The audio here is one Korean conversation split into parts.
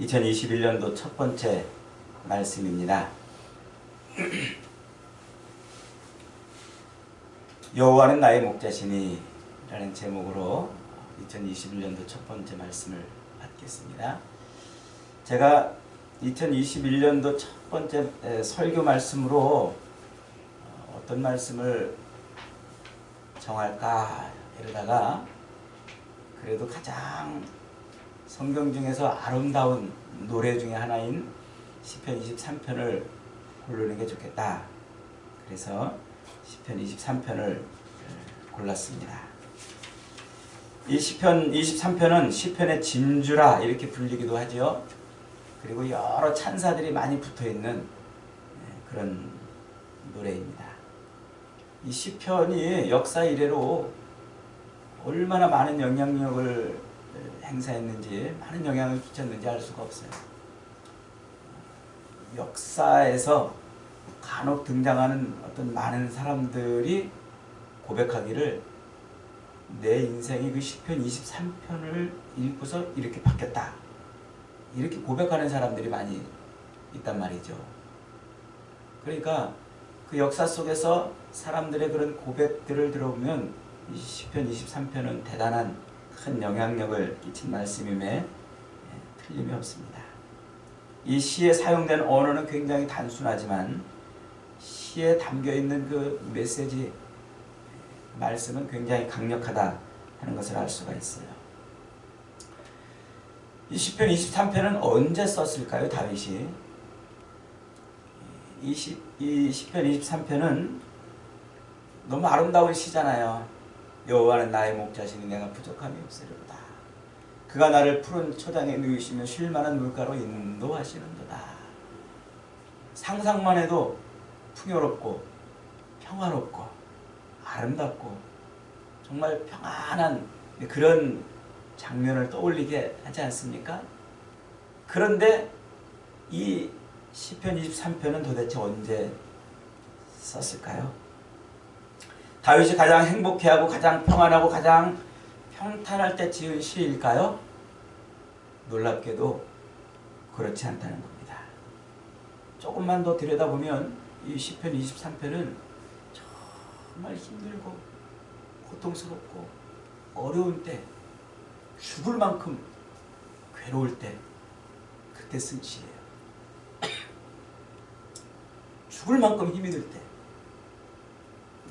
2021년도 첫 번째 말씀입니다. 여호와는 나의 목자시니 라는 제목으로 2021년도 첫 번째 말씀을 받겠습니다. 제가 2021년도 첫 번째 설교 말씀으로 어떤 말씀을 정할까 이러다가 그래도 가장 성경 중에서 아름다운 노래 중에 하나인 시편 23편을 고르는 게 좋겠다. 그래서 시편 23편을 골랐습니다. 이 시편 23편은 시편의 진주라 이렇게 불리기도 하죠. 그리고 여러 찬사들이 많이 붙어있는 그런 노래입니다. 이 시편이 역사 이래로 얼마나 많은 영향력을 행사했는지, 많은 영향을 끼쳤는지 알 수가 없어요. 역사에서 간혹 등장하는 어떤 많은 사람들이 고백하기를 내 인생이 그 시편 23편을 읽고서 이렇게 바뀌었다. 이렇게 고백하는 사람들이 많이 있단 말이죠. 그러니까 그 역사 속에서 사람들의 그런 고백들을 들어보면 이 시편 23편은 대단한 큰 영향력을 끼친 말씀임에 틀림이 없습니다. 이 시에 사용된 언어는 굉장히 단순하지만 시에 담겨있는 그 메시지, 말씀은 굉장히 강력하다 하는 것을 알 수가 있어요. 이 시편 23편은 언제 썼을까요? 다윗이. 이 시편 23편은 너무 아름다운 시잖아요. 여호와는 나의 목자시니 내가 부족함이 없으리로다. 그가 나를 푸른 초장에 누이시며 쉴만한 물가로 인도하시는도다. 상상만 해도 풍요롭고 평화롭고 아름답고 정말 평안한 그런 장면을 떠올리게 하지 않습니까? 그런데 이 시편 23편은 도대체 언제 썼을까요? 다윗이 가장 행복해하고 가장 평안하고 가장 평탄할 때 지은 시일까요? 놀랍게도 그렇지 않다는 겁니다. 조금만 더 들여다보면 이 시편 23편은 정말 힘들고 고통스럽고 어려운 때, 죽을 만큼 괴로울 때 그때 쓴 시예요. 죽을 만큼 힘이 들 때,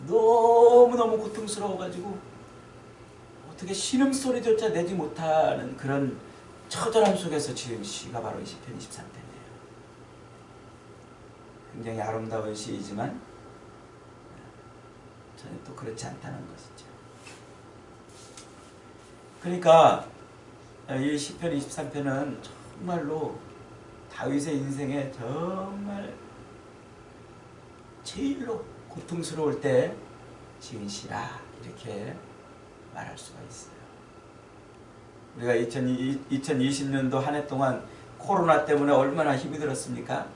너무너무 고통스러워가지고 어떻게 신음소리조차 내지 못하는 그런 처절함 속에서 지은 시가 바로 이 시편 23편이에요. 굉장히 아름다운 시이지만 저는 또 그렇지 않다는 것이죠. 그러니까 이 시편 23편은 정말로 다윗의 인생에 정말 제일로 고통스러울 때 지은 시라 이렇게 말할 수가 있어요. 우리가 2020년도 한 해 동안 코로나 때문에 얼마나 힘이 들었습니까?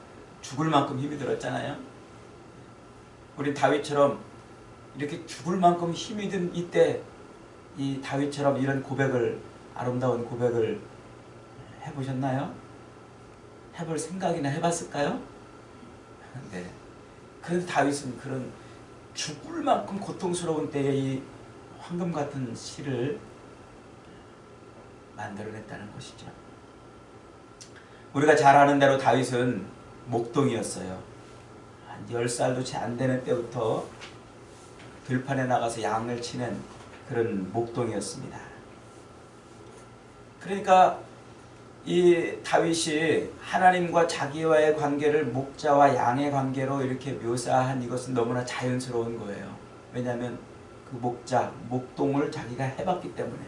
죽을 만큼 힘이 들었잖아요. 우리 다윗처럼 이렇게 죽을 만큼 힘이 든 이때 이 다윗처럼 이런 고백을, 아름다운 고백을 해보셨나요? 해볼 생각이나 해봤을까요? 네. 그런데 다윗은 그런 죽을 만큼 고통스러운 때에 이 황금 같은 시를 만들어냈다는 것이죠. 우리가 잘 아는 대로 다윗은 목동이었어요. 한 10살도 채 안 되는 때부터 들판에 나가서 양을 치는 그런 목동이었습니다. 그러니까 이 다윗이 하나님과 자기와의 관계를 목자와 양의 관계로 이렇게 묘사한 이것은 너무나 자연스러운 거예요. 왜냐하면 그 목자, 목동을 자기가 해봤기 때문에,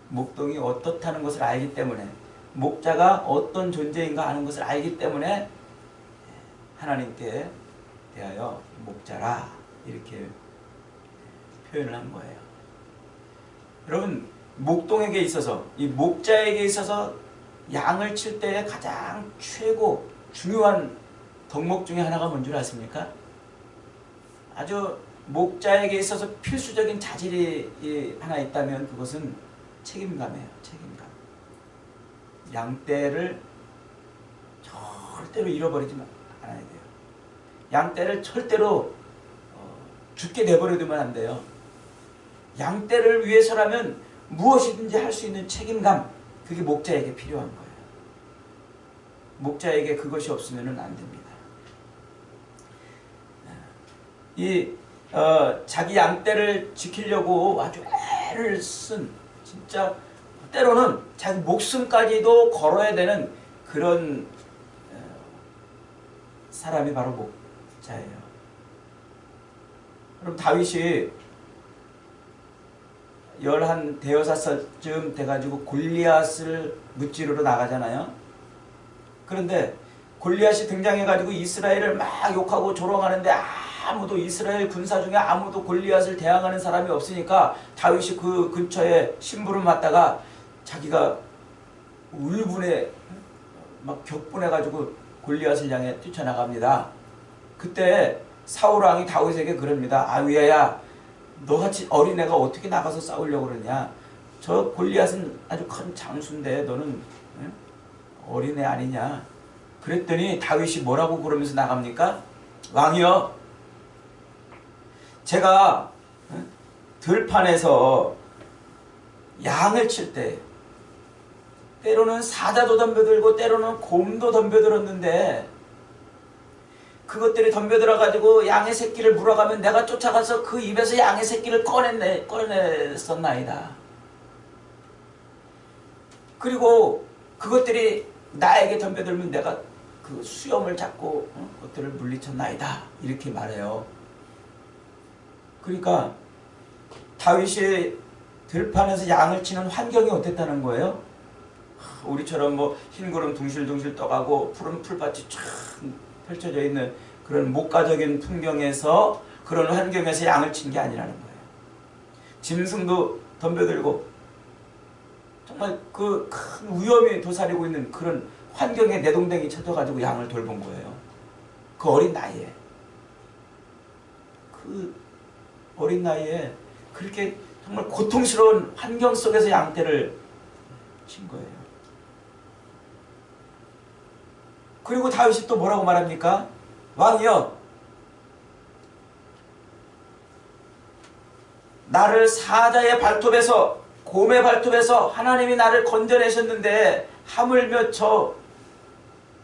목동이 어떻다는 것을 알기 때문에, 목자가 어떤 존재인가 아는 것을 알기 때문에 하나님께 대하여 목자라 이렇게 표현을 한 거예요. 여러분, 목동에게 있어서, 이 목자에게 있어서 양을 칠 때의 가장 최고 중요한 덕목 중에 하나가 뭔 줄 아십니까? 아주 목자에게 있어서 필수적인 자질이 하나 있다면 그것은 책임감이에요. 책임감. 양떼를 절대로 잃어버리지 않아야 돼요. 양떼를 절대로 죽게 내버려두면 안 돼요. 양떼를 위해서라면 무엇이든지 할 수 있는 책임감, 그게 목자에게 필요한 거예요. 목자에게 그것이 없으면 안 됩니다. 자기 양떼를 지키려고 아주 애를 쓴, 진짜 때로는 자기 목숨까지도 걸어야 되는 그런 사람이 바로 목자예요. 그럼 다윗이 11대여섯쯤 돼가지고 골리앗을 무찌르러 나가잖아요. 그런데 골리앗이 등장해가지고 이스라엘을 막 욕하고 조롱하는데 아무도, 이스라엘 군사 중에 아무도 골리앗을 대항하는 사람이 없으니까 다윗이 그 근처에 심부름 맡다가 자기가 울분에 막 격분해가지고 골리앗을 향해 뛰쳐나갑니다. 그때 사울 왕이 다윗에게 그럽니다. 아위야, 너같이 어린애가 어떻게 나가서 싸우려고 그러냐. 저 골리앗은 아주 큰 장수인데 너는 어린애 아니냐. 그랬더니 다윗이 뭐라고 그러면서 나갑니까? 왕이여, 제가 들판에서 양을 칠 때 때로는 사자도 덤벼들고 때로는 곰도 덤벼들었는데 그것들이 덤벼들어가지고 양의 새끼를 물어가면 내가 쫓아가서 그 입에서 양의 새끼를 꺼냈었나이다. 그리고 그것들이 나에게 덤벼들면 내가 그 수염을 잡고 그것들을 물리쳤나이다. 이렇게 말해요. 그러니까 다윗이 들판에서 양을 치는 환경이 어땠다는 거예요? 우리처럼 뭐 흰구름 둥실둥실 떠가고 푸른 풀밭이 쫙 펼쳐져 있는 그런 목가적인 풍경에서, 그런 환경에서 양을 친 게 아니라는 거예요. 짐승도 덤벼들고 정말 그 큰 위험이 도사리고 있는 그런 환경에 내동댕이 쳐져가지고 양을 돌본 거예요. 그 어린 나이에. 그 어린 나이에 그렇게 정말 고통스러운 환경 속에서 양떼를 친 거예요. 그리고 다윗이 또 뭐라고 말합니까? 왕이여, 나를 사자의 발톱에서, 곰의 발톱에서 하나님이 나를 건져내셨는데 하물며 저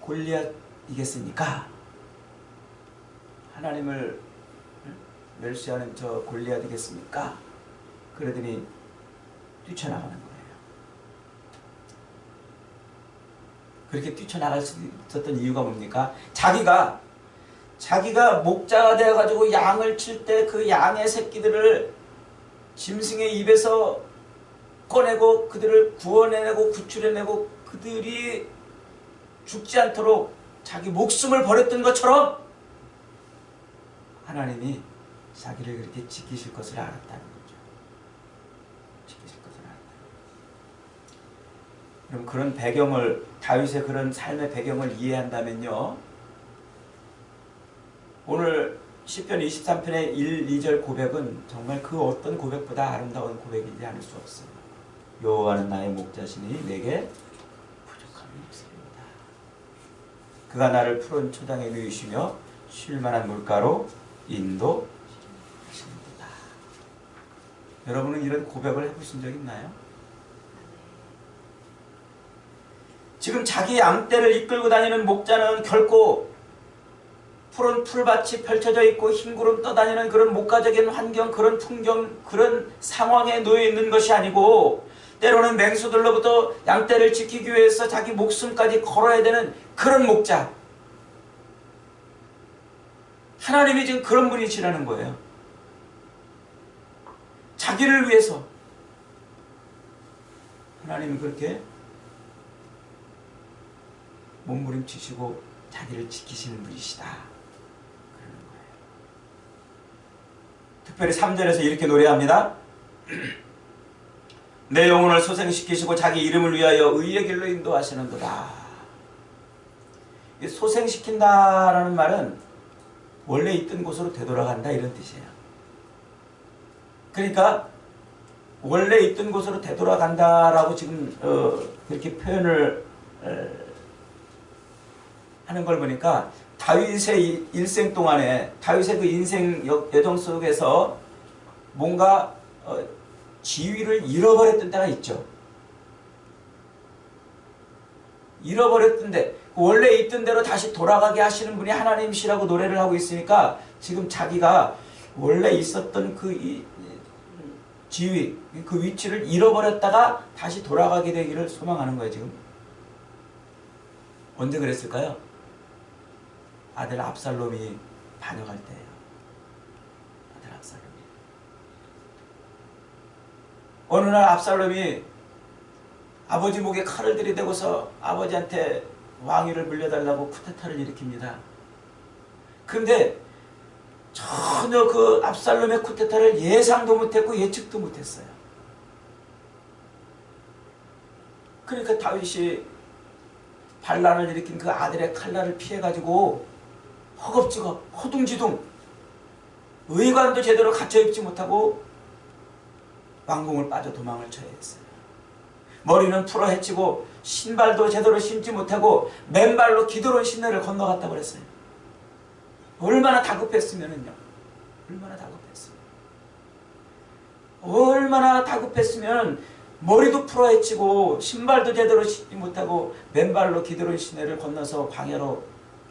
골리앗 이겠습니까? 하나님을 멸시하는 저 골리앗 이겠습니까? 그러더니 뛰쳐나가는 거예요. 그렇게 뛰쳐나갈 수 있었던 이유가 뭡니까? 자기가 목자가 되어가지고 양을 칠 때 그 양의 새끼들을 짐승의 입에서 꺼내고 그들을 구원해내고 구출해내고 그들이 죽지 않도록 자기 목숨을 버렸던 것처럼 하나님이 자기를 그렇게 지키실 것을 알았다는 거죠. 지키실 것을 알았다. 그럼 그런 배경을, 다윗의 그런 삶의 배경을 이해한다면요, 오늘 시편 23편의 1, 2절 고백은 정말 그 어떤 고백보다 아름다운 고백이지 않을 수 없어요. 여호와는 나의 목자시니 내게 부족함이 없습니다. 그가 나를 푸른 초당에 누이시며 쉴만한 물가로 인도하십니다. 여러분은 이런 고백을 해보신 적 있나요? 지금 자기 양떼를 이끌고 다니는 목자는 결코 푸른 풀밭이 펼쳐져 있고 흰구름 떠다니는 그런 목가적인 환경, 그런 풍경, 그런 상황에 놓여 있는 것이 아니고 때로는 맹수들로부터 양떼를 지키기 위해서 자기 목숨까지 걸어야 되는 그런 목자. 하나님이 지금 그런 분이시라는 거예요. 자기를 위해서 하나님이 그렇게 몸부림치시고 자기를 지키시는 분이시다. 그러는 거예요. 특별히 3절에서 이렇게 노래합니다. 내 영혼을 소생시키시고 자기 이름을 위하여 의의 길로 인도하시는도다. 이 소생시킨다라는 말은 원래 있던 곳으로 되돌아간다 이런 뜻이에요. 그러니까 원래 있던 곳으로 되돌아간다라고 지금 그렇게 표현을 하는 걸 보니까 다윗의 일생 동안에 다윗의 그 인생 여정 속에서 뭔가 지위를 잃어버렸던 때가 있죠. 잃어버렸던데 원래 있던 대로 다시 돌아가게 하시는 분이 하나님이시라고 노래를 하고 있으니까 지금 자기가 원래 있었던 그 지위, 그 위치를 잃어버렸다가 다시 돌아가게 되기를 소망하는 거예요. 지금 언제 그랬을까요? 아들 압살롬이 반역할 때예요. 아들 압살롬이. 어느 날 압살롬이 아버지 목에 칼을 들이대고서 아버지한테 왕위를 물려달라고 쿠데타를 일으킵니다. 근데 전혀 그 압살롬의 쿠데타를 예상도 못했고 예측도 못했어요. 그러니까 다윗이 반란을 일으킨 그 아들의 칼날을 피해가지고 허겁지겁 허둥지둥 의관도 제대로 갖춰 입지 못하고 왕궁을 빠져 도망을 쳐야 했어요. 머리는 풀어 헤치고 신발도 제대로 신지 못하고 맨발로 기드론 시내를 건너갔다고 그랬어요. 얼마나 다급했으면은요. 얼마나 다급했으면 머리도 풀어 헤치고 신발도 제대로 신지 못하고 맨발로 기드론 시내를 건너서 광야로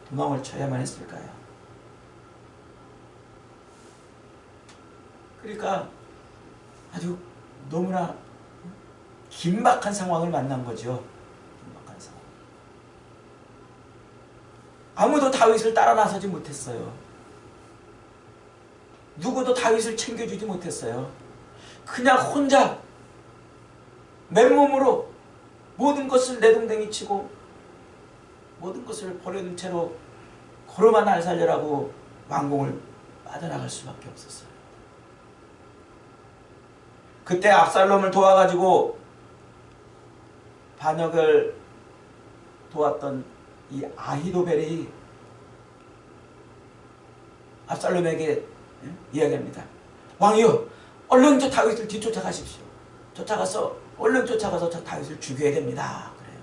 도망을 쳐야만 했을까요? 그러니까 아주 너무나 긴박한 상황을 만난 거죠. 긴박한 상황. 아무도 다윗을 따라 나서지 못했어요. 누구도 다윗을 챙겨주지 못했어요. 그냥 혼자 맨몸으로 모든 것을 내동댕이 치고 모든 것을 버려둔 채로 걸어만 날 살려라고 왕궁을 빠져나갈 수밖에 없었어요. 그때 압살롬을 도와가지고 반역을 도왔던 이 아히도벨이 압살롬에게 이야기합니다. 왕이여, 얼른 저 다윗을 뒤쫓아가십시오. 얼른 쫓아가서 저 다윗을 죽여야 됩니다. 그래요.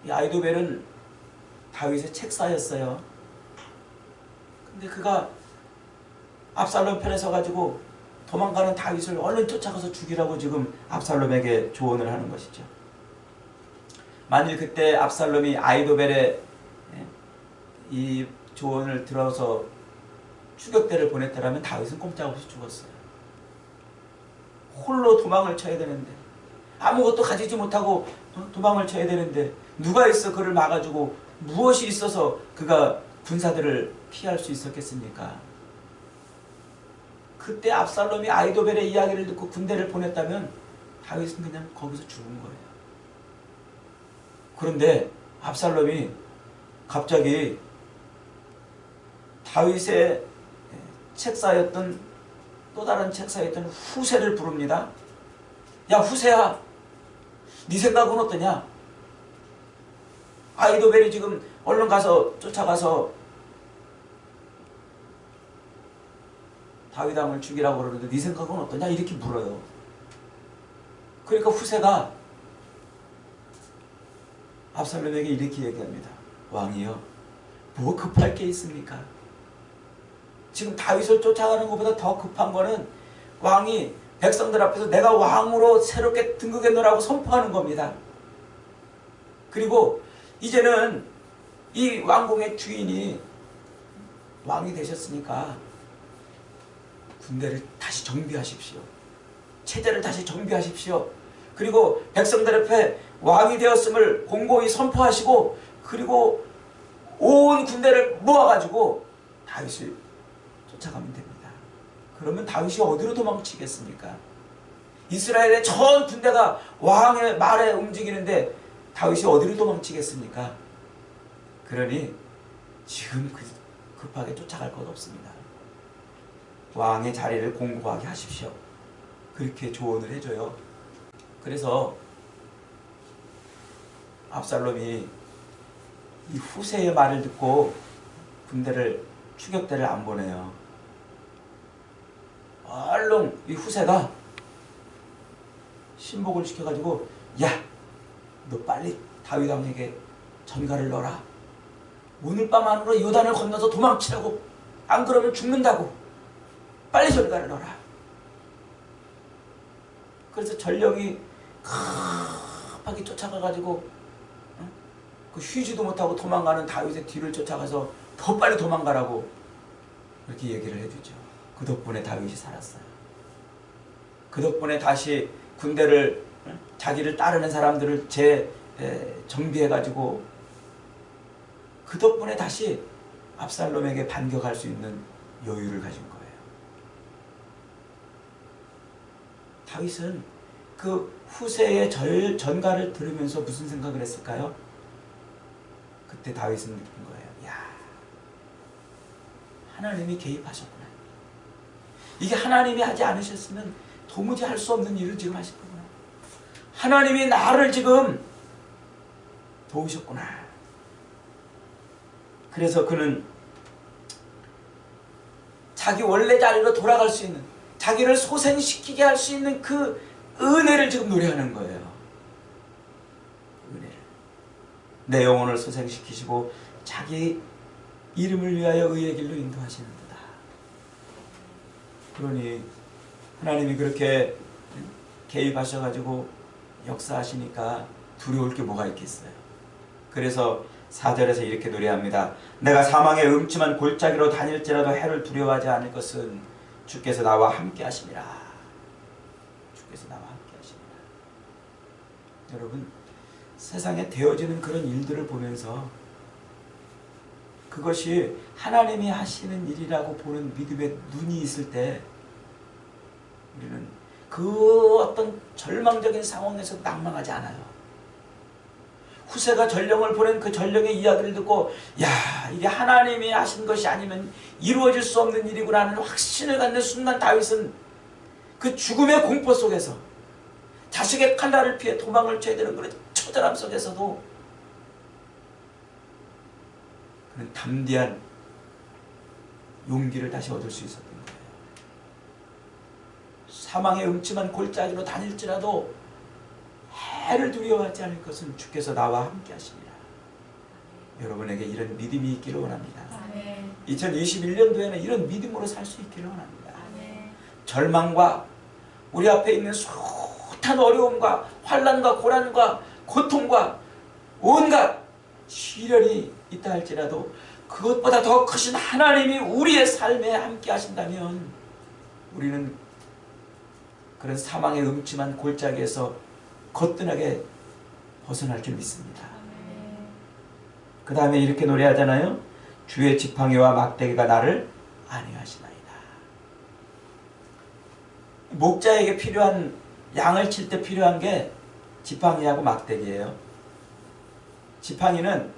이 아히도벨은 다윗의 책사였어요. 근데 그가 압살롬 편에 서가지고 도망가는 다윗을 얼른 쫓아가서 죽이라고 지금 압살롬에게 조언을 하는 것이죠. 만일 그때 압살롬이 아히도벨의 이 조언을 들어서 추격대를 보냈더라면 다윗은 꼼짝없이 죽었어요. 홀로 도망을 쳐야 되는데 아무것도 가지지 못하고 도망을 쳐야 되는데 누가 있어 그를 막아주고 무엇이 있어서 그가 군사들을 피할 수 있었겠습니까? 그때 압살롬이 아히도벨의 이야기를 듣고 군대를 보냈다면 다윗은 그냥 거기서 죽은 거예요. 그런데 압살롬이 갑자기 다윗의 책사였던 또 다른 책사였던 후세를 부릅니다. 야 후세야, 네 생각은 어떠냐? 아히도벨이 지금 얼른 가서 쫓아가서 다윗 왕을 죽이라고 그러는데 네 생각은 어떠냐? 이렇게 물어요. 그러니까 후세가 압살롬에게 이렇게 얘기합니다. 왕이여, 뭐 급할 게 있습니까? 지금 다윗을 쫓아가는 것보다 더 급한 거는 왕이 백성들 앞에서 내가 왕으로 새롭게 등극했노라고 선포하는 겁니다. 그리고 이제는 이 왕궁의 주인이 왕이 되셨으니까 군대를 다시 정비하십시오. 체제를 다시 정비하십시오. 그리고 백성들 앞에 왕이 되었음을 공고히 선포하시고 그리고 온 군대를 모아가지고 다윗을 쫓아가면 됩니다. 그러면 다윗이 어디로 도망치겠습니까? 이스라엘의 전 군대가 왕의 말에 움직이는데 다윗이 어디로 도망치겠습니까? 그러니 지금 급하게 쫓아갈 것 없습니다. 왕의 자리를 공고하게 하십시오. 그렇게 조언을 해줘요. 그래서 압살롬이 이 후세의 말을 듣고 추격대를 안 보내요. 얼른 이 후세가 신복을 시켜가지고 야, 너 빨리 다윗 왕에게 전가를 넣어라. 오늘 밤 안으로 요단을 건너서 도망치라고. 안 그러면 죽는다고. 빨리 전가를 넣어라. 그래서 전령이 급하게 쫓아가가지고 그 쉬지도 못하고 도망가는 다윗의 뒤를 쫓아가서 더 빨리 도망가라고 그렇게 얘기를 해주죠. 그 덕분에 다윗이 살았어요. 그 덕분에 다시 군대를, 자기를 따르는 사람들을 정비해가지고 그 덕분에 다시 압살롬에게 반격할 수 있는 여유를 가진 거예요. 다윗은 그 후세의 전가를 들으면서 무슨 생각을 했을까요? 그때 다윗은 느낀 거예요. 야, 하나님이 개입하셨구나. 이게 하나님이 하지 않으셨으면 도무지 할 수 없는 일을 지금 하실 거구나. 하나님이 나를 지금 도우셨구나. 그래서 그는 자기 원래 자리로 돌아갈 수 있는, 자기를 소생시키게 할 수 있는 그 은혜를 지금 노래하는 거예요. 은혜를. 내 영혼을 소생시키시고 자기 이름을 위하여 의의 길로 인도하시는 도다. 그러니 하나님이 그렇게 개입하셔가지고 역사하시니까 두려울 게 뭐가 있겠어요. 그래서 4절에서 이렇게 노래합니다. 내가 사망의 음침한 골짜기로 다닐지라도 해를 두려워하지 않을 것은 주께서 나와 함께 하심이라. 주께서 나와 함께 하심이라. 여러분, 세상에 되어지는 그런 일들을 보면서 그것이 하나님이 하시는 일이라고 보는 믿음의 눈이 있을 때 우리는 그 어떤 절망적인 상황에서 낭망하지 않아요. 후세가 전령을 보낸 그 전령의 이야기를 듣고 야, 이게 하나님이 하신 것이 아니면 이루어질 수 없는 일이구나 하는 확신을 갖는 순간 다윗은 그 죽음의 공포 속에서 자식의 칼날을 피해 도망을 쳐야 되는 그런 처절함 속에서도 그는 담대한 용기를 다시 얻을 수 있었던 거예요. 사망의 음침한 골짜기로 다닐지라도 해를 두려워하지 않을 것은 주께서 나와 함께 하시니라. 여러분에게 이런 믿음이 있기를 원합니다. 2021년도에는 이런 믿음으로 살 수 있기를 원합니다. 절망과 우리 앞에 있는 숱한 어려움과 환난과 고난과 고통과 온갖 시련이 있다 할지라도 그것보다 더 크신 하나님이 우리의 삶에 함께 하신다면 우리는 그런 사망의 음침한 골짜기에서 거뜬하게 벗어날 줄 믿습니다. 그 다음에 이렇게 노래하잖아요. 주의 지팡이와 막대기가 나를 안위하시나이다. 목자에게 필요한, 양을 칠 때 필요한 게 지팡이하고 막대기예요. 지팡이는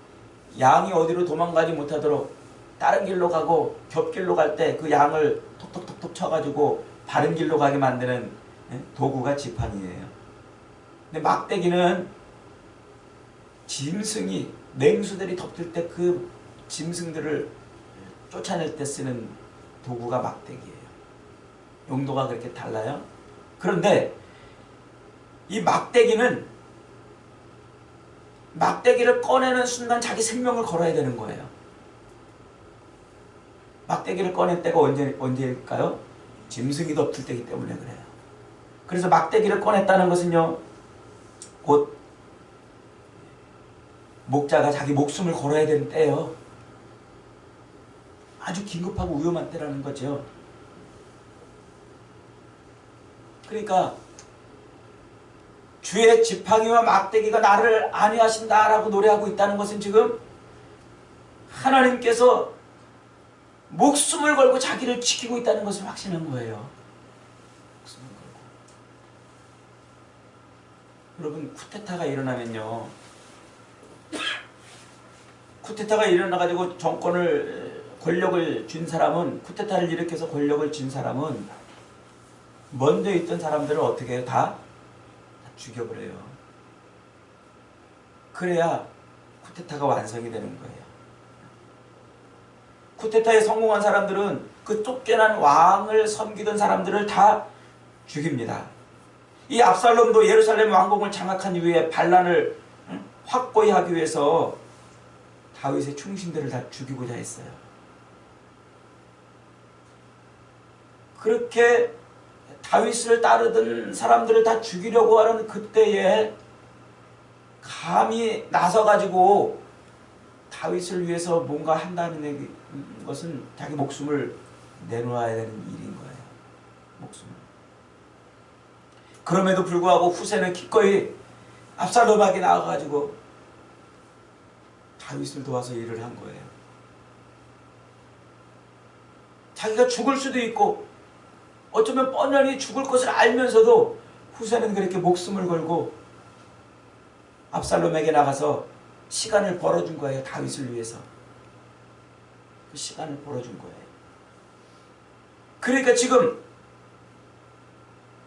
양이 어디로 도망가지 못하도록 다른 길로 가고 겹길로 갈 때 그 양을 톡톡톡톡 쳐가지고 바른 길로 가게 만드는 도구가 지팡이예요. 근데 막대기는 짐승이, 맹수들이 덮칠 때 그 짐승들을 쫓아낼 때 쓰는 도구가 막대기예요. 용도가 그렇게 달라요. 그런데 이 막대기를 꺼내는 순간 자기 생명을 걸어야 되는 거예요. 막대기를 꺼낼 때가 언제일까요? 짐승이 덮칠 때이기 때문에 그래요. 그래서 막대기를 꺼냈다는 것은요, 곧 목자가 자기 목숨을 걸어야 되는 때예요. 아주 긴급하고 위험한 때라는 거죠. 그러니까 주의 지팡이와 막대기가 나를 안위하신다라고 노래하고 있다는 것은 지금 하나님께서 목숨을 걸고 자기를 지키고 있다는 것을 확신한 거예요. 목숨을 걸고. 여러분, 쿠데타가 일어나면요, 쿠데타가 일어나가지고 권력을 쥔 사람은, 쿠데타를 일으켜서 권력을 쥔 사람은 먼저 있던 사람들을 어떻게 해요? 다 죽여버려요. 그래야 쿠데타가 완성이 되는 거예요. 쿠데타에 성공한 사람들은 그 쫓겨난 왕을 섬기던 사람들을 다 죽입니다. 이 압살롬도 예루살렘 왕궁을 장악한 이후에 반란을 확고히 하기 위해서 다윗의 충신들을 다 죽이고자 했어요. 그렇게 다윗을 따르던 사람들을 다 죽이려고 하는 그때에 감히 나서가지고 다윗을 위해서 뭔가 한다는 것은 자기 목숨을 내놓아야 되는 일인 거예요. 목숨을. 그럼에도 불구하고 후세는 기꺼이 압살롬에게 나가가지고 다윗을 도와서 일을 한 거예요. 자기가 죽을 수도 있고 어쩌면 뻔히 죽을 것을 알면서도 후세는 그렇게 목숨을 걸고 압살롬에게 나가서 시간을 벌어준 거예요. 다윗을 위해서. 그 시간을 벌어준 거예요. 그러니까 지금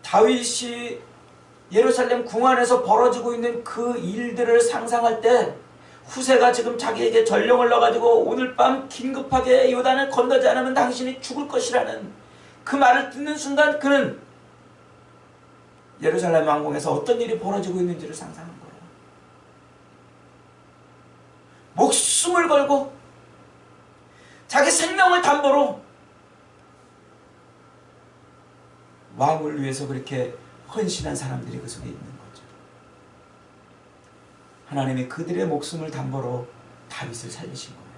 다윗이 예루살렘 궁 안에서 벌어지고 있는 그 일들을 상상할 때 후세가 지금 자기에게 전령을 넣어가지고 오늘 밤 긴급하게 요단을 건너지 않으면 당신이 죽을 것이라는 그 말을 듣는 순간 그는 예루살렘 왕궁에서 어떤 일이 벌어지고 있는지를 상상한 거예요. 목숨을 걸고 자기 생명을 담보로 왕을 위해서 그렇게 헌신한 사람들이 그 속에 있는 거죠. 하나님이 그들의 목숨을 담보로 다윗을 살리신 거예요.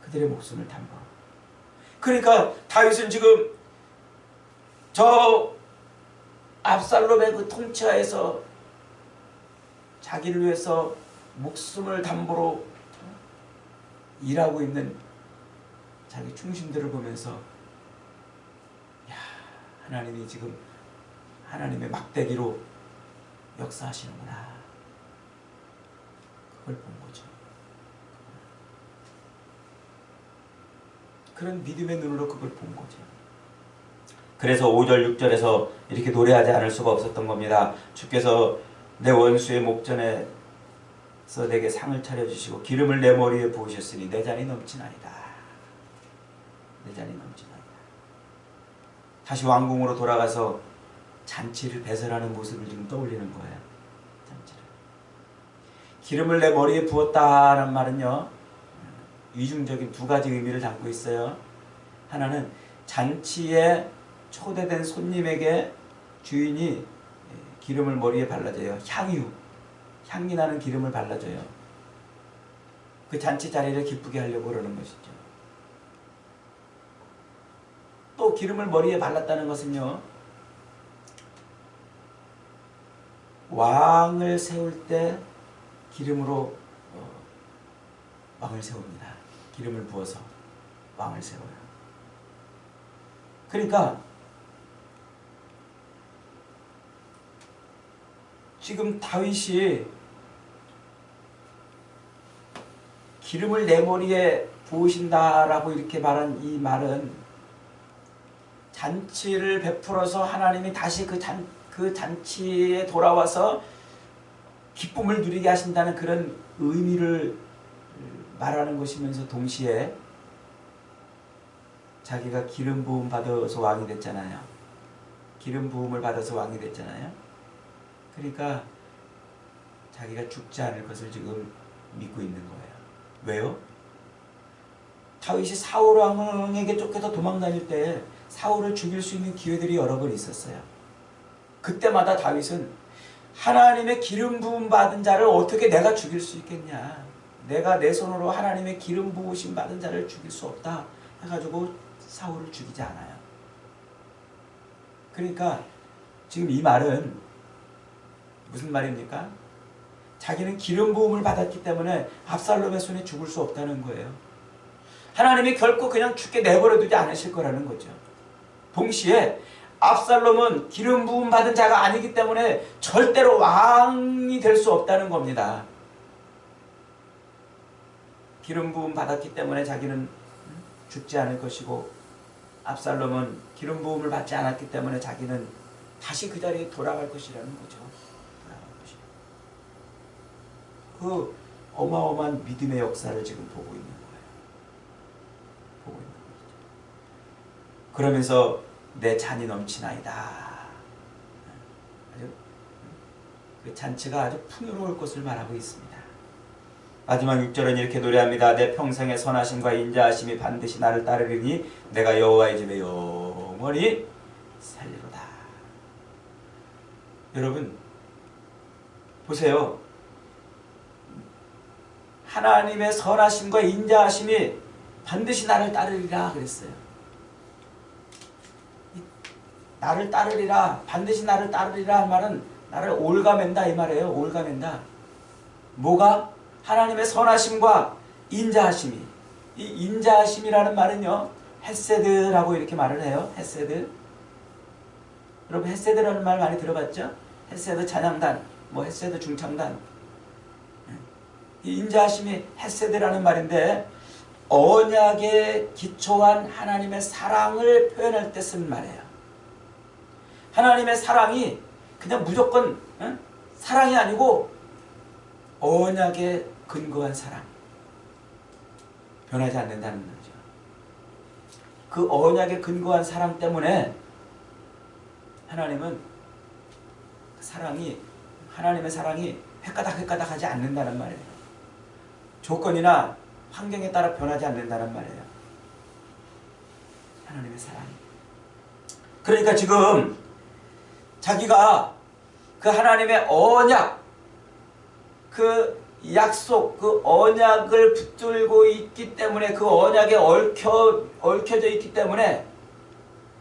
그들의 목숨을 담보로. 그러니까 다윗은 지금 저 압살롬의 그 통치하에서 자기를 위해서 목숨을 담보로 일하고 있는 자기 충신들을 보면서 야, 하나님이 지금 하나님의 막대기로 역사하시는구나. 그걸 본 거죠. 그런 믿음의 눈으로 그걸 본 거죠. 그래서 5절 6절에서 이렇게 노래하지 않을 수가 없었던 겁니다. 주께서 내 원수의 목전에서 내게 상을 차려주시고 기름을 내 머리에 부으셨으니 내 잔이 넘치나이다. 내 잔이 넘치나이다. 다시 왕궁으로 돌아가서 잔치를 배설하는 모습을 지금 떠올리는 거예요. 잔치를. 기름을 내 머리에 부었다는 말은요, 이중적인 두 가지 의미를 담고 있어요. 하나는 잔치에 초대된 손님에게 주인이 기름을 머리에 발라줘요. 향이 나는 기름을 발라줘요. 그 잔치 자리를 기쁘게 하려고 그러는 것이죠. 또 기름을 머리에 발랐다는 것은요, 왕을 세울 때 기름으로 왕을 세웁니다. 기름을 부어서 왕을 세워요. 그러니까 지금 다윗이 기름을 내 머리에 부으신다라고 이렇게 말한 이 말은 잔치를 베풀어서 하나님이 다시 그 잔치에 돌아와서 기쁨을 누리게 하신다는 그런 의미를 말하는 것이면서 동시에 자기가 기름 부음 받아서 왕이 됐잖아요. 기름 부음을 받아서 왕이 됐잖아요. 그러니까 자기가 죽지 않을 것을 지금 믿고 있는 거예요. 왜요? 다윗이 사울 왕에게 쫓겨서 도망다닐 때 사울을 죽일 수 있는 기회들이 여러 번 있었어요. 그때마다 다윗은 하나님의 기름 부음 받은 자를 어떻게 내가 죽일 수 있겠냐. 내가 내 손으로 하나님의 기름 부으심 받은 자를 죽일 수 없다 해가지고 사울을 죽이지 않아요. 그러니까 지금 이 말은 무슨 말입니까? 자기는 기름 부음을 받았기 때문에 압살롬의 손에 죽을 수 없다는 거예요. 하나님이 결코 그냥 죽게 내버려 두지 않으실 거라는 거죠. 동시에 압살롬은 기름 부음 받은 자가 아니기 때문에 절대로 왕이 될 수 없다는 겁니다. 기름 부음 받았기 때문에 자기는 죽지 않을 것이고, 압살롬은 기름 부음을 받지 않았기 때문에 자기는 다시 그 자리에 돌아갈 것이라는 거죠. 돌아갈 것이요. 그 어마어마한 믿음의 역사를 지금 보고 있는 거예요. 보고 있는 거죠. 그러면서 내 잔이 넘치나이다. 그 잔치가 아주 풍요로울 것을 말하고 있습니다. 마지막 6절은 이렇게 노래합니다. 내 평생의 선하심과 인자하심이 반드시 나를 따르리니 내가 여호와의 집에 영원히 살리로다. 여러분 보세요. 하나님의 선하심과 인자하심이 반드시 나를 따르리라 그랬어요. 나를 따르리라, 반드시 나를 따르리라 한 말은 나를 올가맨다 이 말이에요. 올가맨다. 뭐가? 하나님의 선하심과 인자하심이. 이 인자하심이라는 말은요, 헤세드라고 이렇게 말을 해요. 헤세드. 여러분 헤세드라는 말 많이 들어봤죠? 헤세드 찬양단, 뭐 헤세드 중창단. 이 인자하심이 헤세드라는 말인데 언약에 기초한 하나님의 사랑을 표현할 때 쓴 말이에요. 하나님의 사랑이 그냥 무조건 사랑이 아니고 언약에 근거한 사랑. 변하지 않는다는 거죠. 그 언약에 근거한 사랑 때문에 하나님은 하나님의 사랑이 획가닥 하지 않는다는 말이에요. 조건이나 환경에 따라 변하지 않는다는 말이에요. 하나님의 사랑이. 그러니까 지금 자기가 그 하나님의 언약, 그 약속, 그 언약을 붙들고 있기 때문에, 그 언약에 얽혀져 있기 때문에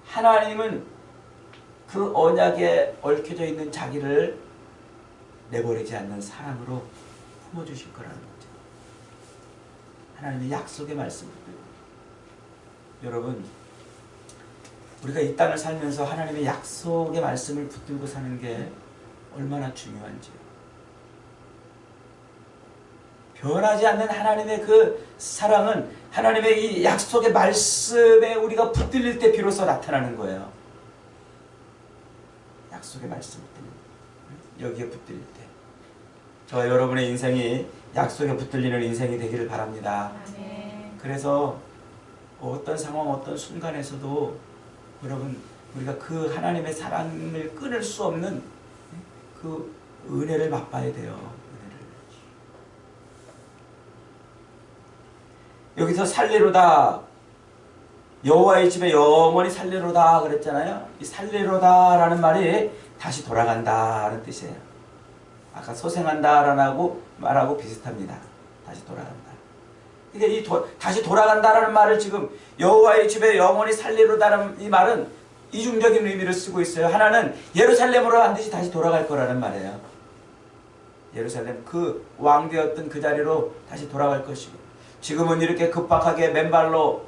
하나님은 그 언약에 얽혀져 있는 자기를 내버리지 않는 사랑으로 품어주실 거라는 거죠. 하나님의 약속의 말씀을 붙들고. 여러분, 우리가 이 땅을 살면서 하나님의 약속의 말씀을 붙들고 사는 게 얼마나 중요한지요. 변하지 않는 하나님의 그 사랑은 하나님의 이 약속의 말씀에 우리가 붙들릴 때 비로소 나타나는 거예요. 약속의 말씀을 여기에 붙들릴 때. 저와 여러분의 인생이 약속에 붙들리는 인생이 되기를 바랍니다. 그래서 어떤 상황, 어떤 순간에서도 여러분, 우리가 그 하나님의 사랑을 끊을 수 없는 그 은혜를 맛봐야 돼요. 은혜를. 여기서 살리로다, 여호와의 집에 영원히 살리로다 그랬잖아요. 이 살리로다라는 말이 다시 돌아간다는 뜻이에요. 아까 소생한다라고 말하고 비슷합니다. 다시 돌아간다. 그러니까 다시 돌아간다라는 말을 지금 여호와의 집에 영원히 살리로다라는 이 말은 이중적인 의미를 쓰고 있어요. 하나는 예루살렘으로 반드시 다시 돌아갈 거라는 말이에요. 예루살렘, 그 왕되었던 그 자리로 다시 돌아갈 것이고, 지금은 이렇게 급박하게 맨발로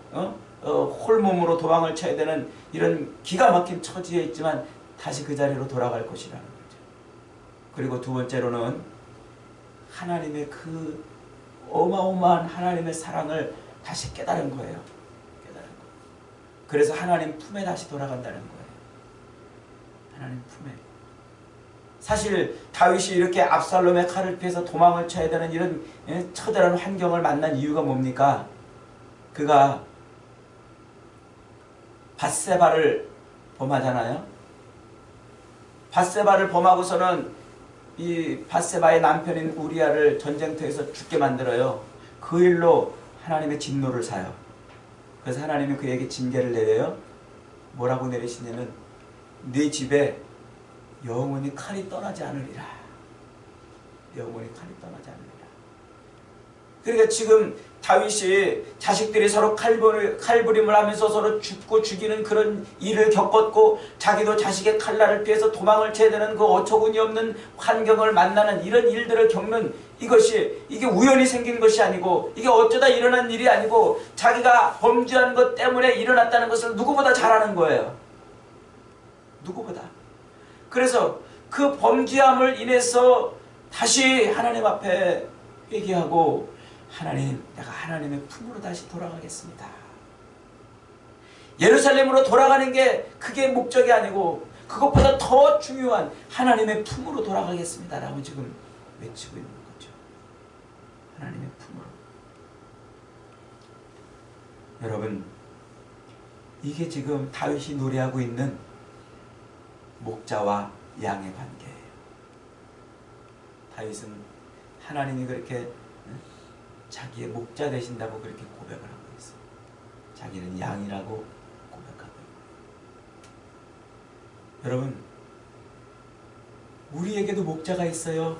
홀몸으로 도망을 쳐야 되는 이런 기가 막힌 처지에 있지만 다시 그 자리로 돌아갈 것이라는 거죠. 그리고 두 번째로는 하나님의 그 어마어마한 하나님의 사랑을 다시 깨달은 거예요. 깨달은 거. 그래서 하나님 품에 다시 돌아간다는 거예요. 하나님 품에. 사실 다윗이 이렇게 압살롬의 칼을 피해서 도망을 쳐야 되는 이런 처절한 환경을 만난 이유가 뭡니까? 그가 밧세바를 범하잖아요. 밧세바를 범하고서는 이 밧세바의 남편인 우리아를 전쟁터에서 죽게 만들어요. 그 일로 하나님의 진노를 사요. 그래서 하나님이 그에게 징계를 내려요. 뭐라고 내리시냐면 네 집에 영원히 칼이 떠나지 않으리라. 영원히 칼이 떠나지 않으리라. 그러니까 지금 다윗이 자식들이 서로 칼부림을 하면서 서로 죽고 죽이는 그런 일을 겪었고, 자기도 자식의 칼날을 피해서 도망을 쳐야 되는 그 어처구니 없는 환경을 만나는 이런 일들을 겪는 이게 우연히 생긴 것이 아니고, 이게 어쩌다 일어난 일이 아니고, 자기가 범죄한 것 때문에 일어났다는 것을 누구보다 잘 아는 거예요. 누구보다. 그래서 그 범죄함을 인해서 다시 하나님 앞에 회개하고, 하나님, 내가 하나님의 품으로 다시 돌아가겠습니다. 예루살렘으로 돌아가는 게 그게 목적이 아니고 그것보다 더 중요한 하나님의 품으로 돌아가겠습니다 라고 지금 외치고 있는 거죠. 하나님의 품으로. 여러분, 이게 지금 다윗이 노래하고 있는 목자와 양의 관계예요. 다윗은 하나님이 그렇게 자기의 목자 되신다고 그렇게 고백을 하고 있어요. 자기는 양이라고 고백하고 있고. 여러분, 우리에게도 목자가 있어요.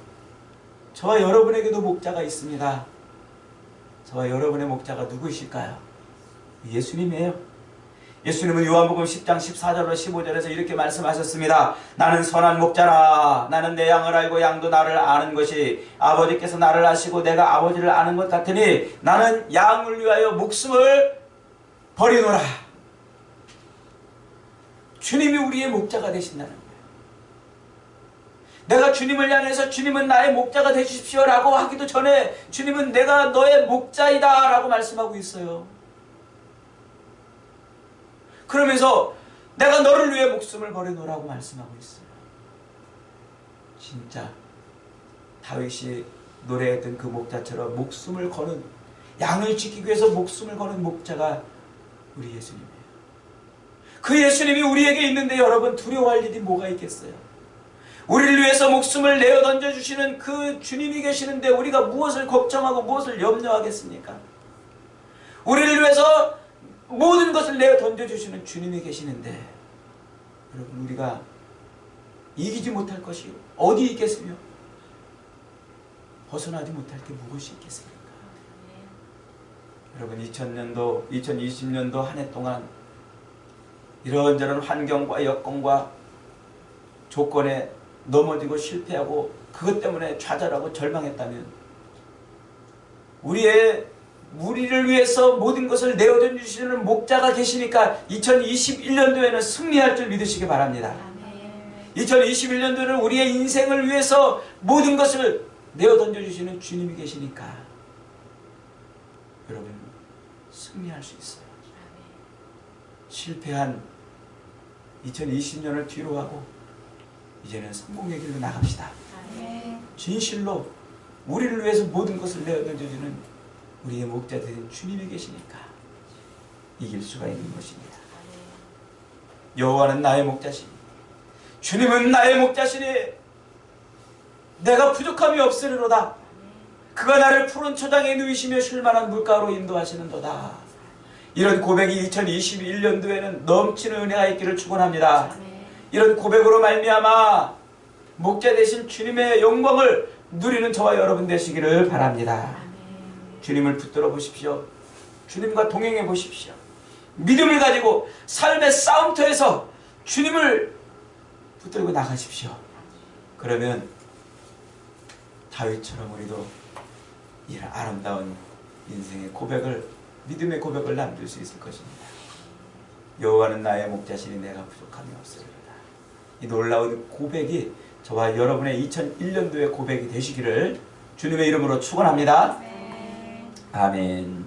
저와 여러분에게도 목자가 있습니다. 저와 여러분의 목자가 누구이실까요? 예수님이에요. 예수님은 요한복음 10장 14절로 15절에서 이렇게 말씀하셨습니다. 나는 선한 목자라. 나는 내 양을 알고 양도 나를 아는 것이 아버지께서 나를 아시고 내가 아버지를 아는 것 같으니 나는 양을 위하여 목숨을 버리노라. 주님이 우리의 목자가 되신다는 거예요. 내가 주님을 향해서 주님은 나의 목자가 되십시오 라고 하기도 전에 주님은 내가 너의 목자이다 라고 말씀하고 있어요. 그러면서 내가 너를 위해 목숨을 버리노라고 말씀하고 있어요. 진짜 다윗이 노래했던 그 목자처럼 목숨을 거는, 양을 지키기 위해서 목숨을 거는 목자가 우리 예수님이에요. 그 예수님이 우리에게 있는데 여러분 두려워할 일이 뭐가 있겠어요? 우리를 위해서 목숨을 내어 던져주시는 그 주님이 계시는데 우리가 무엇을 걱정하고 무엇을 염려하겠습니까? 우리를 위해서 모든 것을 내어 던져주시는 주님이 계시는데 여러분 우리가 이기지 못할 것이 어디 있겠으며 벗어나지 못할 게 무엇이 있겠습니까? 여러분 2000년도 2020년도 한 해 동안 이런저런 환경과 여건과 조건에 넘어지고 실패하고 그것 때문에 좌절하고 절망했다면 우리를 위해서 모든 것을 내어줘 주시는 목자가 계시니까 2021년도에는 승리할 줄 믿으시기 바랍니다. 2021년도에는 우리의 인생을 위해서 모든 것을 내어던져 주시는 주님이 계시니까 여러분 승리할 수 있어요. 실패한 2020년을 뒤로 하고 이제는 성공의 길로 나갑시다. 진실로 우리를 위해서 모든 것을 내어던져 주는 우리의 목자 되신 주님이 계시니까 이길 수가 있는 것입니다. 여호와는 나의 목자시니 주님은 나의 목자시니 내가 부족함이 없으리로다. 그가 나를 푸른 초장에 누이시며 쉴만한 물가로 인도하시는도다. 이런 고백이 2021년도에는 넘치는 은혜가 있기를 축원합니다. 이런 고백으로 말미암아 목자 되신 주님의 영광을 누리는 저와 여러분 되시기를 바랍니다. 주님을 붙들어 보십시오. 주님과 동행해 보십시오. 믿음을 가지고 삶의 싸움터에서 주님을 붙들고 나가십시오. 그러면 다윗처럼 우리도 이런 아름다운 인생의 고백을, 믿음의 고백을 남길 수 있을 것입니다. 여호와는 나의 목자시니 내가 부족함이 없으리로다. 이 놀라운 고백이 저와 여러분의 2001년도의 고백이 되시기를 주님의 이름으로 축원합니다. 아멘.